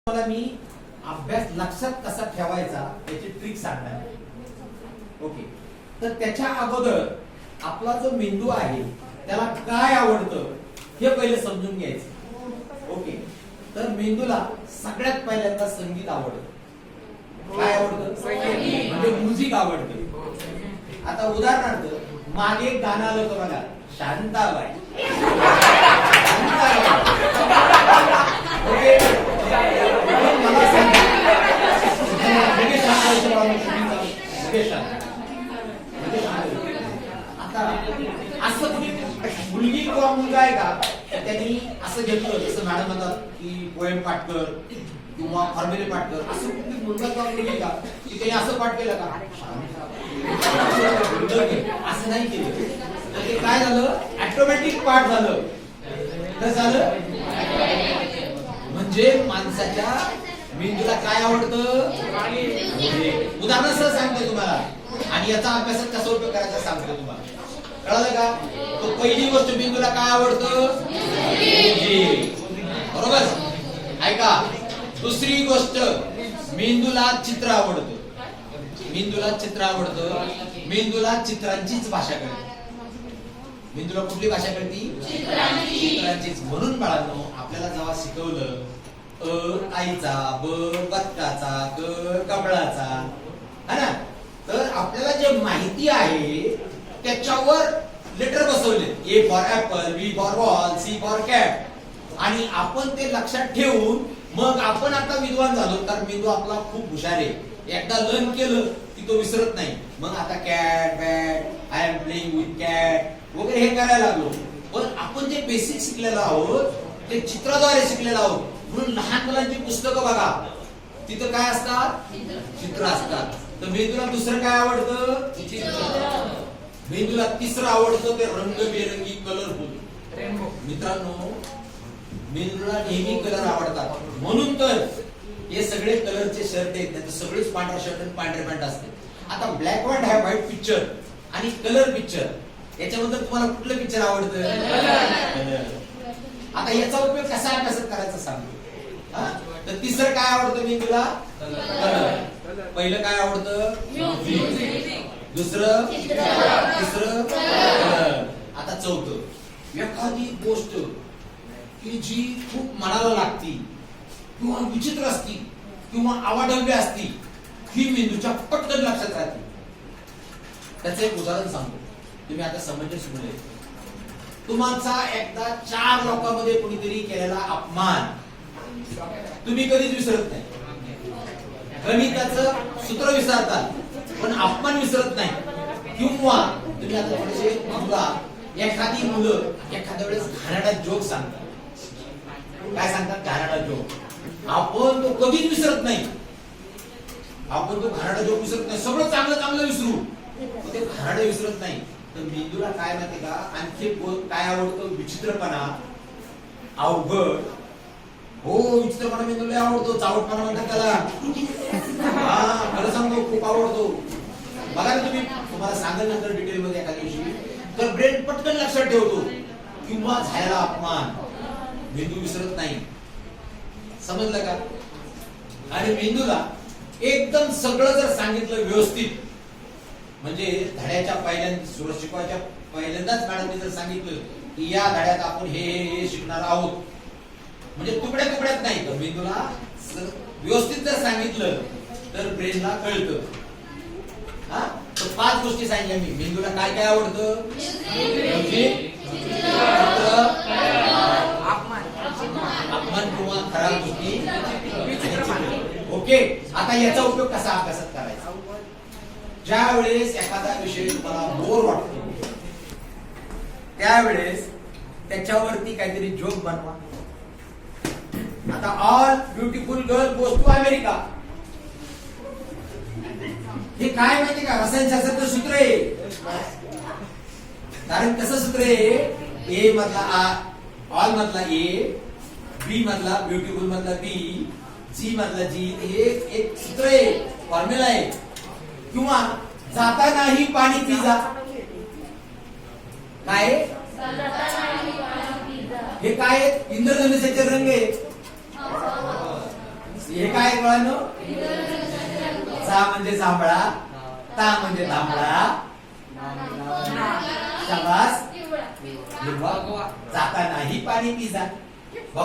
मला मी अभ्यास लक्षात कसा ठेवायचा याची ट्रिक सांगणार. ओके, तर त्याच्या अगोदर आपला जो मेंदू आहे त्याला काय आवडतं हे पहिले समजून घ्यायचं. ओके, तर मेंदूला सगळ्यात पहिल्यांदा संगीत आवडतं. काय आवडतं? संगीत म्हणजे म्युझिक आवडतं. आता उदाहरणार्थ मागे एक गाणं आलं होतं बघा, शांताबाई. आता असं कुणी मुलगी किंवा मुलगा आहे का त्यांनी असं घेतलं, जसं मॅडम म्हणतात की पोएम पाठ कर किंवा फॉर्म्युले पाठ कर, असं कुठली मुलगा किंवा मुलगी का की त्यांनी असं पाठ केलं का? असं नाही केलं. तर ते काय झालं, ऑटोमॅटिक पाठ झालं. कसं झालं? म्हणजे माणसाच्या मेंदूला काय आवडतं? उदाहरण सह सांगतो तुम्हाला, आणि याचा अभ्यासात कसा उपयोग करायचा सांगतो तुम्हाला. कळलं का? तो पहिली गोष्ट मेंदूला काय आवडतं? बरोबर, ऐका. दुसरी गोष्ट मेंदूला चित्र आवडतं. मेंदूला चित्र आवडतं. मेंदूला चित्रांचीच भाषा कळते. मेंदूला कुठली भाषा कळती? चित्रांचीच. म्हणून बाळांनो, आपल्याला जेव्हा शिकवलं आईचा, ब बदकाचा, क कमळाचा, है ना, तर आपल्याला जे माहिती आहे त्याच्यावर लेटर बसवले. A for apple, B for ball, C for cat. आणि आपण ते लक्षात ठेवून मग आपण आता विद्वान झालो, तर मेंदू आपला खूप हुशार आहे. एकदा लर्न केलं की तो विसरत नाही. मग आता cat, bat, I am playing with cat वगैरे हे करायला लागलो. पण आपण जे बेसिक शिकलेलो आहोत ते चित्राद्वारे शिकलेलो आहोत. म्हणून लहान मुलांची पुस्तकं बघा, तिथं काय असतात? चित्र असतात. तर मेंदूला दुसरं काय आवडतं? चित्र. मेंदूला तिसरं आवडतं ते रंगबेरंगी, कलरफुल. मित्रांनो, मेंदूला नेहमी कलर आवडतात. म्हणून तर हे सगळे कलरचे शर्ट आहेत, नाही तर सगळेच पांढरा शर्ट आणि पांढरे पॅन्ट असते. आता ब्लॅक अँड व्हाईट पिक्चर आणि कलर पिक्चर याच्याबद्दल तुम्हाला कुठलं पिक्चर आवडतं? आता याचा उपयोग कसा करायचा सांगतो. तर तिसरं काय आवडतं मेंदूला? कलर. पहिलं काय आवडतं? दुसरं, तिसरं कलर. आता चौथं, एखादी गोष्ट की जी खूप मनाला लागती किंवा विचित्र असती किंवा अवाढव्य असती, ही मेंदूच्या पटकन लक्षात राहते. त्याचं एक उदाहरण सांगतो, तुम्ही आता समजले सुचले. तुमचा एकदा 4 लोकांमध्ये कोणीतरी केलेला अपमान तुम्ही कधीच विसरत नाही. गणिताचं सूत्र विसरता पण अपमान विसरत नाही. किंवा तुम्ही आता थोडेसे मुला, एखादी मुलं एखाद्या वेळेस घाणेरडा जोक सांगतात. काय सांगतात? घाणेरडा जोक. आपण तो कधीच विसरत नाही. आपण तो घाणेरडा जोक विसरत नाही. सगळं चांगलं चांगलं विसरू, ते घाणेरडं विसरत नाही. तर मेंदूला काय माहिती का, आणखी काय आवडतं? विचित्रपणा, अवघड. हो, विचित्रपणा मेंदूला आवडतो. चावटपणा म्हणतात त्याला. हा, खरं सांगतो, खूप आवडतो. बघा ना तुम्ही, तुम्हाला सांगेल नंतर डिटेल मध्ये एका दिवशी. तर ब्रेन पटकन लक्षात ठेवतो. किंवा झालेला अपमान मेंदू विसरत नाही. समजलं का? आणि मेंदूला एकदम सगळं जर सांगितलं व्यवस्थित, म्हणजे धड्याच्या पहिल्यांदा शिकवायच्या पहिल्यांदाच मॅडमने जर सांगितलं की या धड्यात आपण हे शिकणार आहोत, म्हणजे तुकड्या तुकड्यात नाही, तर मेंदूला व्यवस्थित जर सांगितलं तर ब्रेनला कळतं. हा, तर 5 गोष्टी सांगितल्या मी. मेंदूला काय काय आवडतं? अपमान किंवा खराब गोष्टी. ओके, आता याचा उपयोग कसा अभ्यासात करायचा? ज्या वेळेस एखादा विषय तुम्हाला बोर वाटतो त्यावेळेस त्याच्यावरती काहीतरी जोक बनवा. आता all beautiful girl goes to America, हे काय माहिती का? रसायनशास्त्राचं सूत्र आहे. कारण कसं सूत्र आहे? ए मधला ऑल मधला ए, बी मधला ब्युटिफुल मधला बी, जी मधला जी, हे एक सूत्र आहे, फॉर्म्युला आहे. किंवा जातानाही पाणी पिजा. काय? हे काय? इंद्रधनुष्याचे रंग आहे. हे काय कळलं? जा म्हणजे जांभळा, ता म्हणजे तांबळा, शाबास. जातानाही पाणी पिजा. बघा